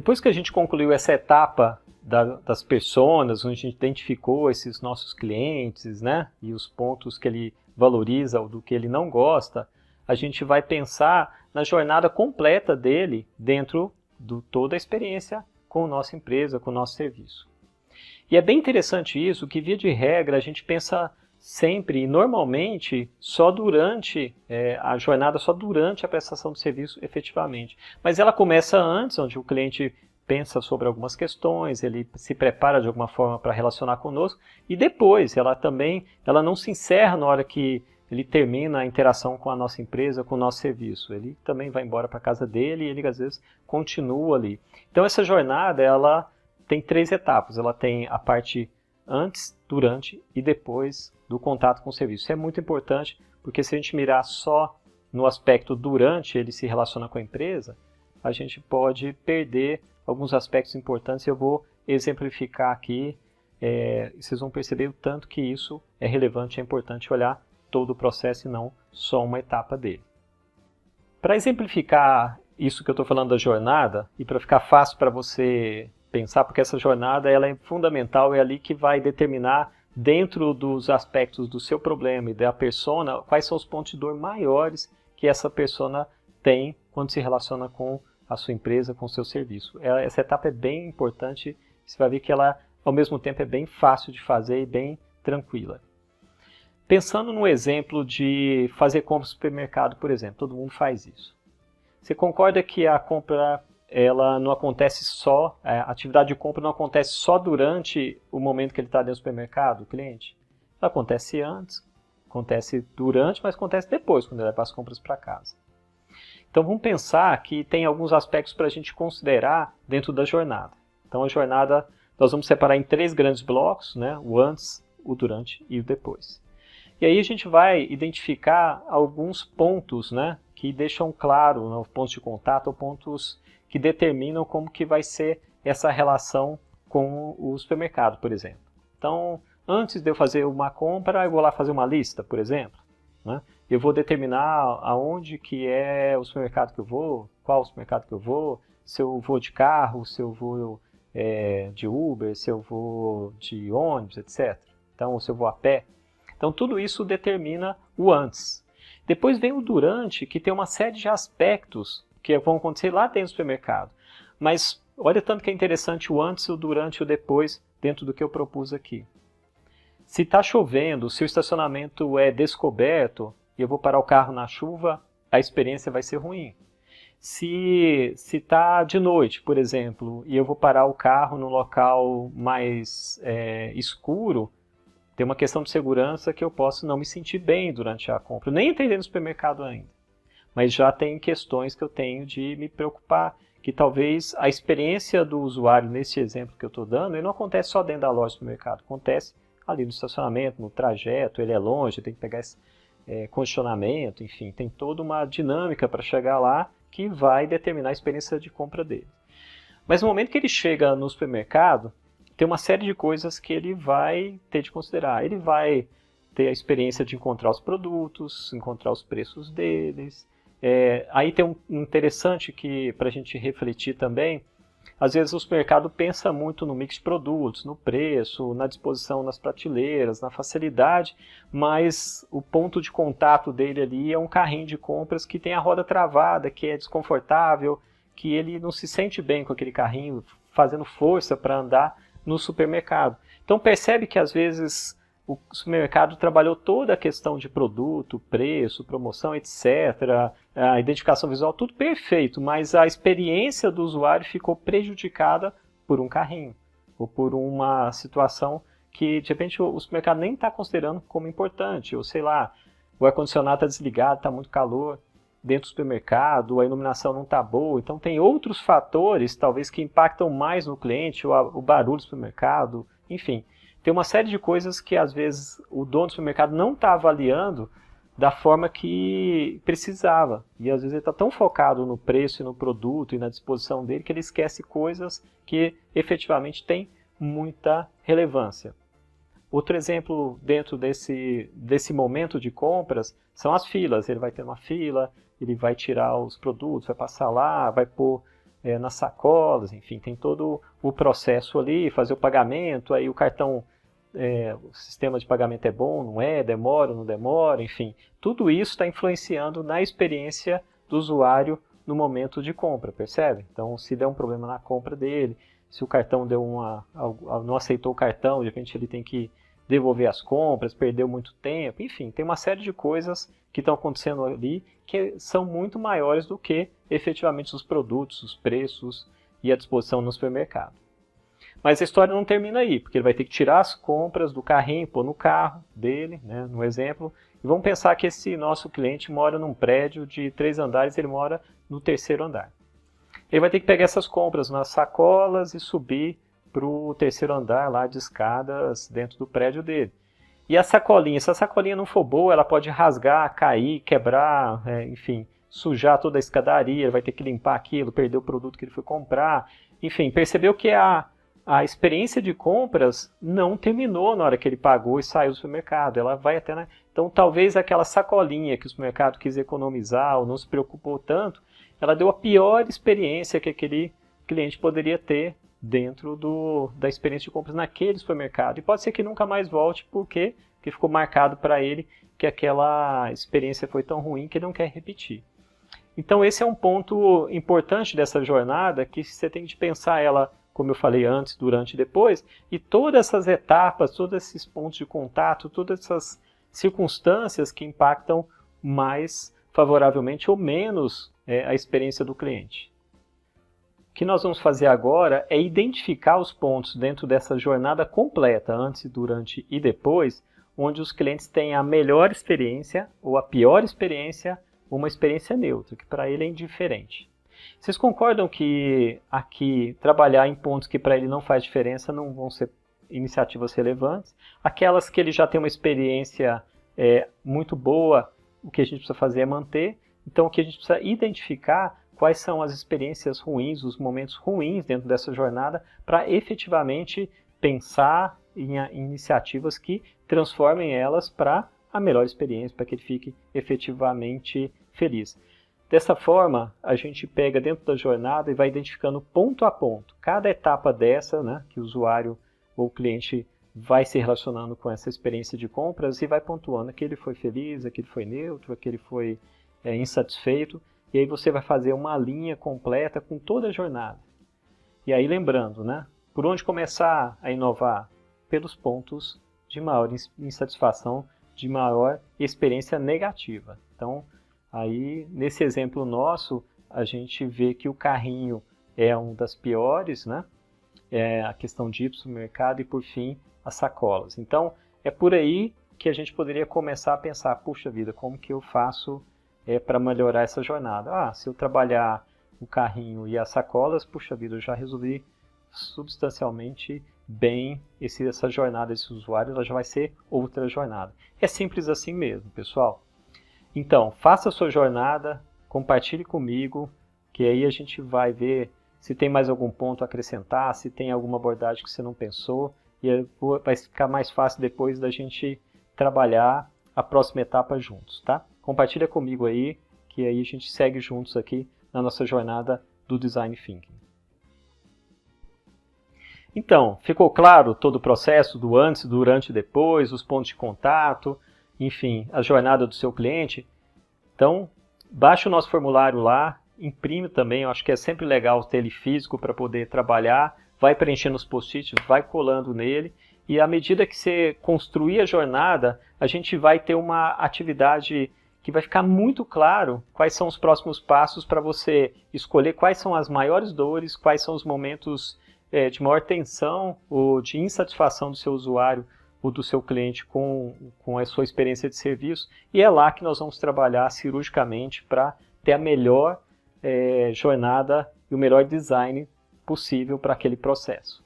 Depois que a gente concluiu essa etapa das personas, onde a gente identificou esses nossos clientes, né, e os pontos que ele valoriza ou do que ele não gosta, a gente vai pensar na jornada completa dele dentro de toda a experiência com a nossa empresa, com o nosso serviço. E é bem interessante isso, que via de regra a gente pensa sempre e normalmente só durante a jornada, só durante a prestação do serviço efetivamente. Mas ela começa antes, onde o cliente pensa sobre algumas questões, ele se prepara de alguma forma para relacionar conosco, e depois ela não se encerra na hora que ele termina a interação com a nossa empresa, com o nosso serviço. Ele também vai embora para a casa dele e ele às vezes continua ali. Então essa jornada ela tem 3 etapas. Ela tem a parte antes, durante e depois do contato com o serviço. Isso é muito importante, porque se a gente mirar só no aspecto durante ele se relaciona com a empresa, a gente pode perder alguns aspectos importantes. Eu vou exemplificar aqui, vocês vão perceber o tanto que isso é relevante, é importante olhar todo o processo e não só uma etapa dele. Para exemplificar isso que eu estou falando da jornada, e para ficar fácil para você pensar, porque essa jornada ela é fundamental, é ali que vai determinar, dentro dos aspectos do seu problema e da persona, quais são os pontos de dor maiores que essa persona tem quando se relaciona com a sua empresa, com o seu serviço. Essa etapa é bem importante, você vai ver que ela, ao mesmo tempo, é bem fácil de fazer e bem tranquila. Pensando no exemplo de fazer compra no supermercado, por exemplo, todo mundo faz isso. Você concorda que a compra ela não acontece só, a atividade de compra não acontece só durante o momento que ele está dentro do supermercado, o cliente? Ela acontece antes, acontece durante, mas acontece depois, quando ele leva as compras para casa. Então vamos pensar que tem alguns aspectos para a gente considerar dentro da jornada. Então a jornada nós vamos separar em 3 grandes blocos, né? O antes, o durante e o depois. E aí a gente vai identificar alguns pontos, né, que deixam claro, né, pontos de contato ou pontos que determinam como que vai ser essa relação com o supermercado, por exemplo. Então, antes de eu fazer uma compra, eu vou lá fazer uma lista, por exemplo, né? Eu vou determinar aonde que é o supermercado que eu vou, qual o supermercado que eu vou, se eu vou de carro, se eu vou de Uber, se eu vou de ônibus, etc. Então, ou se eu vou a pé. Então, tudo isso determina o antes. Depois vem o durante, que tem uma série de aspectos que vão acontecer lá dentro do supermercado. Mas olha tanto que é interessante o antes, o durante e o depois dentro do que eu propus aqui. Se está chovendo, se o estacionamento é descoberto e eu vou parar o carro na chuva, a experiência vai ser ruim. Se está de noite, por exemplo, e eu vou parar o carro num local mais escuro, tem uma questão de segurança que eu posso não me sentir bem durante a compra. Eu nem entrei no supermercado ainda, mas já tem questões que eu tenho de me preocupar, que talvez a experiência do usuário, nesse exemplo que eu estou dando, ele não acontece só dentro da loja do supermercado, acontece ali no estacionamento, no trajeto, ele é longe, tem que pegar esse condicionamento, enfim, tem toda uma dinâmica para chegar lá que vai determinar a experiência de compra dele. Mas no momento que ele chega no supermercado, tem uma série de coisas que ele vai ter de considerar. Ele vai ter a experiência de encontrar os produtos, encontrar os preços deles. Aí tem um interessante que para a gente refletir também. Às vezes o supermercado pensa muito no mix de produtos, no preço, na disposição nas prateleiras, na facilidade, mas o ponto de contato dele ali é um carrinho de compras que tem a roda travada, que é desconfortável, que ele não se sente bem com aquele carrinho, fazendo força para andar no supermercado. Então percebe que às vezes o supermercado trabalhou toda a questão de produto, preço, promoção, etc., a identificação visual, tudo perfeito, mas a experiência do usuário ficou prejudicada por um carrinho, ou por uma situação que de repente o supermercado nem está considerando como importante, ou sei lá, o ar-condicionado está desligado, está muito calor dentro do supermercado, a iluminação não está boa, então tem outros fatores talvez que impactam mais no cliente, o barulho do supermercado, enfim. Tem uma série de coisas que às vezes o dono do supermercado não está avaliando da forma que precisava. E às vezes ele está tão focado no preço e no produto e na disposição dele que ele esquece coisas que efetivamente têm muita relevância. Outro exemplo dentro desse momento de compras são as filas. Ele vai ter uma fila, ele vai tirar os produtos, vai passar lá, vai pôr nas sacolas, enfim, tem todo o processo ali, fazer o pagamento, aí o cartão, o sistema de pagamento é bom, não é, demora, não demora, enfim, tudo isso está influenciando na experiência do usuário no momento de compra, percebe? Então, se der um problema na compra dele, se o cartão não aceitou o cartão, de repente ele tem que devolver as compras, perdeu muito tempo, enfim, tem uma série de coisas que estão acontecendo ali que são muito maiores do que efetivamente os produtos, os preços e a disposição no supermercado. Mas a história não termina aí, porque ele vai ter que tirar as compras do carrinho, pôr no carro dele, né, no exemplo, e vamos pensar que esse nosso cliente mora num prédio de 3 andares, ele mora no 3º andar. Ele vai ter que pegar essas compras nas sacolas e subir para o 3º andar lá de escadas dentro do prédio dele. E a sacolinha, se a sacolinha não for boa, ela pode rasgar, cair, quebrar, enfim, sujar toda a escadaria, ele vai ter que limpar aquilo, perder o produto que ele foi comprar. Enfim, percebeu que a experiência de compras não terminou na hora que ele pagou e saiu do supermercado. Ela vai até Então, talvez aquela sacolinha que o supermercado quis economizar ou não se preocupou tanto, ela deu a pior experiência que aquele cliente poderia ter dentro da experiência de compras naquele supermercado. E pode ser que nunca mais volte, porque ficou marcado para ele que aquela experiência foi tão ruim que ele não quer repetir. Então esse é um ponto importante dessa jornada, que você tem de pensar ela, como eu falei antes, durante e depois, e todas essas etapas, todos esses pontos de contato, todas essas circunstâncias que impactam mais favoravelmente ou menos a experiência do cliente. O que nós vamos fazer agora é identificar os pontos dentro dessa jornada completa, antes, durante e depois, onde os clientes têm a melhor experiência ou a pior experiência, uma experiência neutra, que para ele é indiferente. Vocês concordam que aqui trabalhar em pontos que para ele não faz diferença não vão ser iniciativas relevantes? Aquelas que ele já tem uma experiência muito boa, o que a gente precisa fazer é manter. Então o que a gente precisa identificar quais são as experiências ruins, os momentos ruins dentro dessa jornada, para efetivamente pensar em iniciativas que transformem elas para a melhor experiência, para que ele fique efetivamente feliz. Dessa forma, a gente pega dentro da jornada e vai identificando ponto a ponto. Cada etapa dessa, né, que o usuário ou o cliente vai se relacionando com essa experiência de compras e vai pontuando que ele foi feliz, que ele foi neutro, que ele foi insatisfeito. E aí você vai fazer uma linha completa com toda a jornada. E aí lembrando, né, por onde começar a inovar? Pelos pontos de maior insatisfação, de maior experiência negativa. Então, aí, nesse exemplo nosso, a gente vê que o carrinho é um das piores, né? A questão de ir para o supermercado e, por fim, as sacolas. Então, é por aí que a gente poderia começar a pensar, puxa vida, como que eu faço para melhorar essa jornada? Se eu trabalhar o carrinho e as sacolas, puxa vida, eu já resolvi substancialmente bem essa jornada desse usuário, ela já vai ser outra jornada. É simples assim mesmo, pessoal. Então, faça a sua jornada, compartilhe comigo, que aí a gente vai ver se tem mais algum ponto a acrescentar, se tem alguma abordagem que você não pensou, e vai ficar mais fácil depois da gente trabalhar a próxima etapa juntos, tá? Compartilha comigo aí, que aí a gente segue juntos aqui na nossa jornada do Design Thinking. Então, ficou claro todo o processo do antes, durante e depois, os pontos de contato, enfim, a jornada do seu cliente? Então, baixe o nosso formulário lá, imprime também, eu acho que é sempre legal ter ele físico para poder trabalhar, vai preenchendo os post-its, vai colando nele, e à medida que você construir a jornada, a gente vai ter uma atividade que vai ficar muito claro quais são os próximos passos para você escolher quais são as maiores dores, quais são os momentos de maior tensão ou de insatisfação do seu usuário ou do seu cliente com a sua experiência de serviço, e é lá que nós vamos trabalhar cirurgicamente para ter a melhor jornada e o melhor design possível para aquele processo.